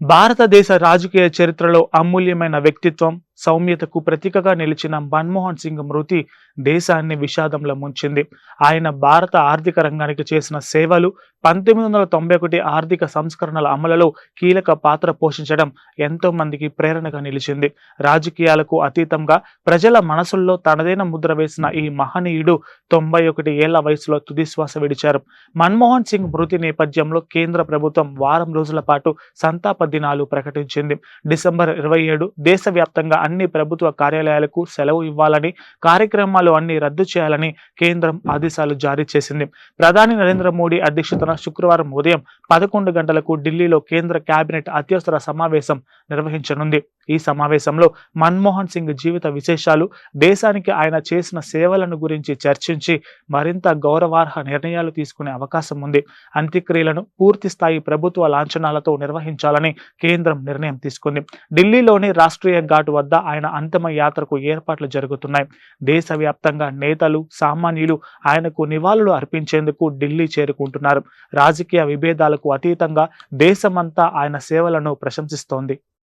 భారతదేశ రాజకీయ చరిత్రలో అమూల్యమైన వ్యక్తిత్వం, సౌమ్యతకు ప్రతీకగా నిలిచిన మన్మోహన్ సింగ్ మృతి దేశాన్ని విషాదంలో ముంచింది. ఆయన భారత ఆర్థిక రంగానికి చేసిన సేవలు, 1991 ఆర్థిక సంస్కరణల అమలులో కీలక పాత్ర పోషించడం ఎంతో మందికి ప్రేరణగా నిలిచింది. రాజకీయాలకు అతీతంగా ప్రజల మనసుల్లో తనదైన ముద్ర వేసిన ఈ మహనీయుడు 91 ఏళ్ల వయసులో తుదిశ్వాస విడిచారు. మన్మోహన్ సింగ్ మృతి నేపథ్యంలో కేంద్ర ప్రభుత్వం వారం రోజుల పాటు సంతాప దినాలు ప్రకటించింది. డిసెంబర్ 27 దేశవ్యాప్తంగా అన్ని ప్రభుత్వ కార్యాలయాలకు సెలవు ఇవ్వాలని, కార్యక్రమాలు అన్ని రద్దు చేయాలని కేంద్రం ఆదేశాలు జారీ చేసింది. ప్రధాని నరేంద్ర మోడీ అధ్యక్షతన శుక్రవారం ఉదయం 11 గంటలకు ఢిల్లీలో కేంద్ర కేబినెట్ అత్యవసర సమావేశం నిర్వహించనుంది. ఈ సమావేశంలో మన్మోహన్ సింగ్ జీవిత విశేషాలు, దేశానికి ఆయన చేసిన సేవలను గురించి చర్చించి మరింత గౌరవార్హ నిర్ణయాలు తీసుకునే అవకాశం ఉంది. అంత్యక్రియలను పూర్తి స్థాయి ప్రభుత్వ లాంఛనాలతో నిర్వహించాలని కేంద్రం నిర్ణయం తీసుకుంది. ఢిల్లీలోని రాష్ట్రీయ ఘాట్ వద్ద ఆయన అంతిమ యాత్రకు ఏర్పాట్లు జరుగుతున్నాయి. దేశవ్యాప్తంగా నేతలు, సామాన్యులు ఆయనకు నివాళులు అర్పించేందుకు ఢిల్లీ చేరుకుంటున్నారు. రాజకీయ విభేదాలకు అతీతంగా దేశమంతా ఆయన సేవలను ప్రశంసిస్తోంది.